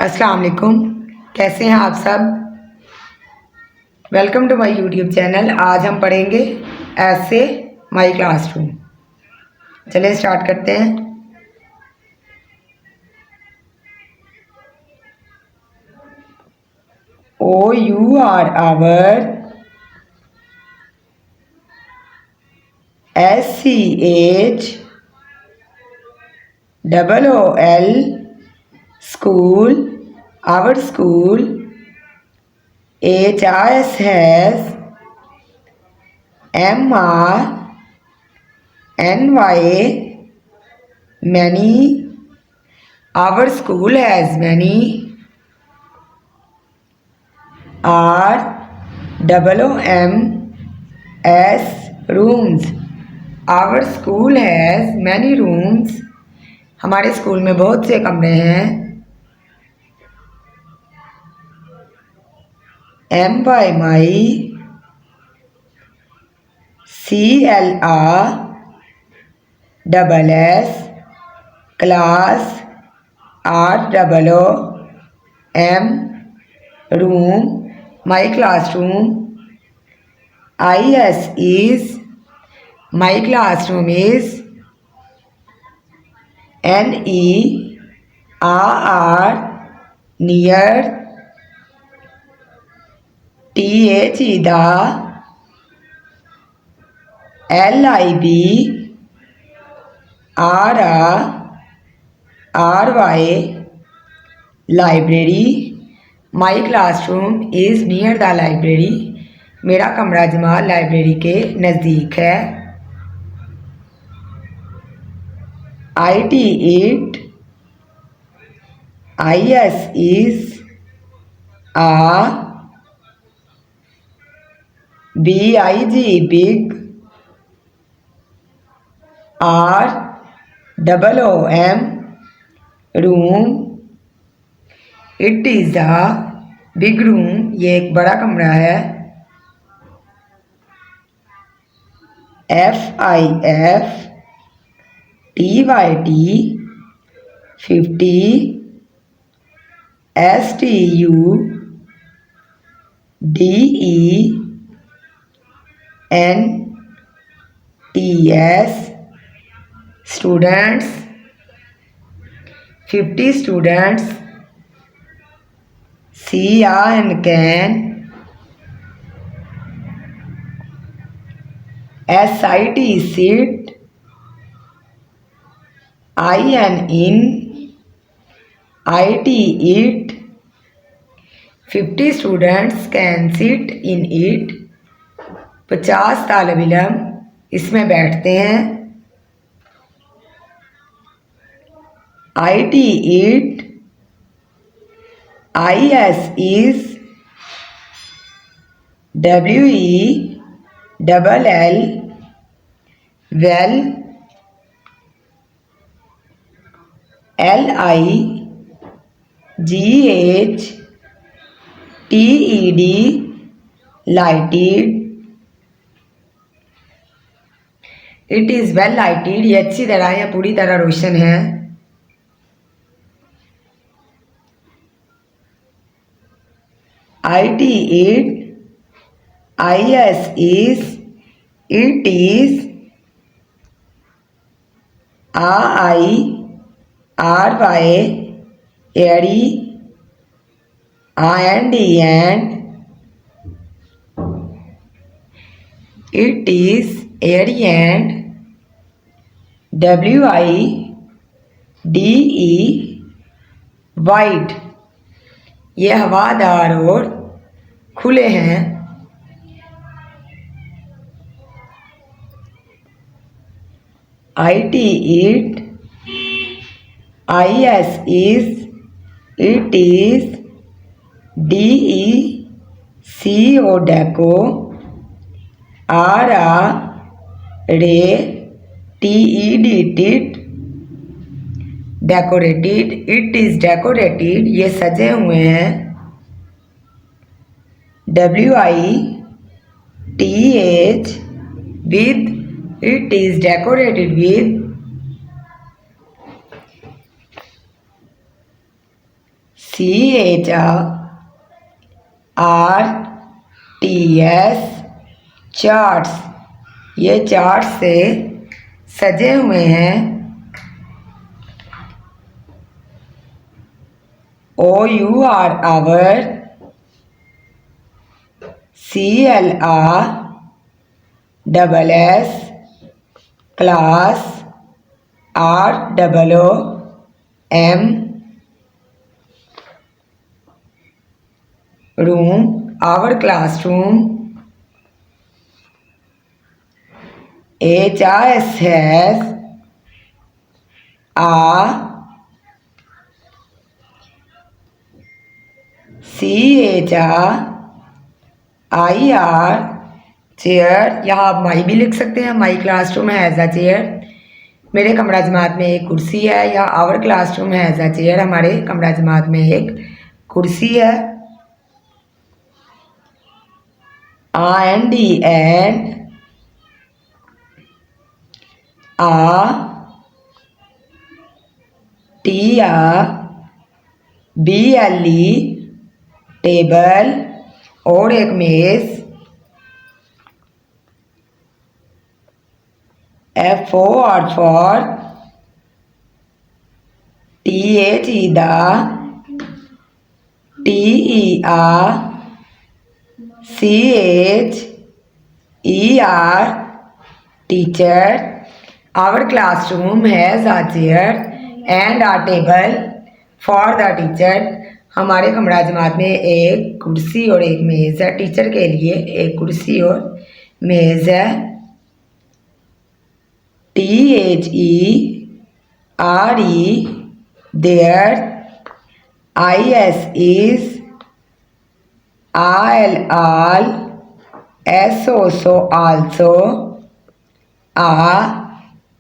अस्सलाम वालेकुम। कैसे हैं आप सब। Welcome to my YouTube channel. आज हम पढ़ेंगे ऐसे माय क्लासरूम। चलिए स्टार्ट करते हैं। O U R our, SCH double OL school, our school. HIS has MRNY many, our school has many. ROOMS rooms, our school has many rooms. हमारे school में बहुत से कमरे हैं। MY CLRSS class, ROOM room, my classroom. IS is, my classroom is. NERR near, TH the, LIB RY library. My classroom is near the library. मेरा कमरा Jamal library के नज़दीक है। IT it, IS is, BIG big, ROOM room. It is a big room, ये एक बड़ा कमरा है। FIF TYT 50, STU DENTS students, 50 students। CAN SIT sit, IN IT it, 50 students can sit in it। 50 तालिब इल्म इसमें बैठते हैं। IT it, IS is, WELL well, LIGHTED lighted। It is well lighted, ये अच्छी तरह या पूरी तरह रोशन है। IT it, IS is, it is, RY airy, and it is airy and, WIDE wide, ये हवादार और खुले हैं। IT it, IS is, it is, DECO deco, TED decorated, it is decorated, ये सजे हुए हैं। WITH with, it is decorated with। CHARTS charts. ये चार्ट से सजे हुए हैं। OUR our, CLASS class, ROOM room, our classroom. HIS has a CHIR chair. यहाँ आप माई भी लिख सकते हैं। My classroom has a chair. मेरे कमरा जमात में एक कुर्सी है। या our classroom has a chair. हमारे कमरा जमात में एक कुर्सी है। AND TABLE टेबल और एक मेज। FOR for, THE TER teacher. Our classroom has a chair and a table for the teacher. हमारे कमरा जमात में एक कुर्सी और एक मेज़ है। टीचर के लिए एक कुर्सी और मेज़ है। THERE there, IS is, ALL SO also,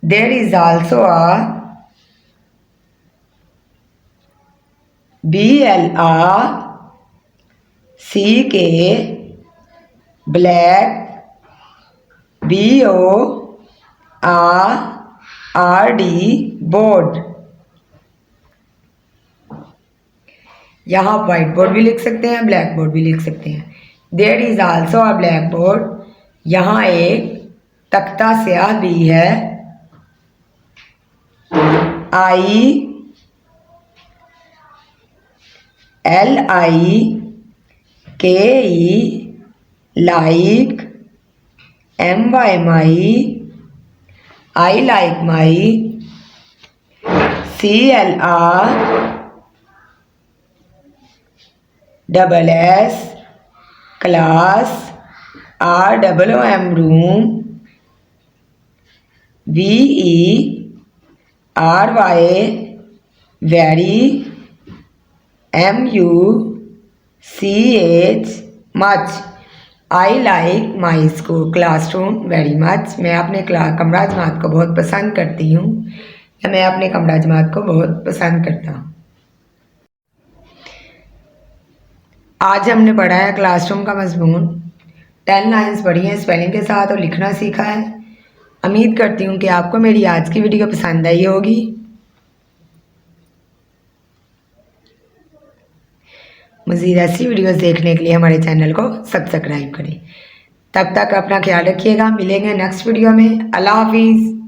there is also a, BLACK black, BOARD board. यहाँ आप वाइट बोर्ड भी लिख सकते हैं, ब्लैक बोर्ड भी लिख सकते हैं। There is also a black board. यहाँ एक तख्ता स्याह भी है। ILIKE like, MY I like my, CLASS class, ROOM room, VERY very, MUCH much। I like my school classroom very much. मैं अपने कमरा जमात को बहुत पसंद करती हूँ, या मैं अपने कमरा जमात को बहुत पसंद करता हूँ। आज हमने पढ़ा है क्लासरूम का मजमून। 10 लाइन्स पढ़ी हैं स्पेलिंग के साथ और लिखना सीखा है। उम्मीद करती हूँ कि आपको मेरी आज की वीडियो पसंद आई होगी। मज़ीद ऐसी वीडियोस देखने के लिए हमारे चैनल को सब्सक्राइब करें। तब तक अपना ख्याल रखिएगा। मिलेंगे नेक्स्ट वीडियो में। अल्लाह हाफिज़।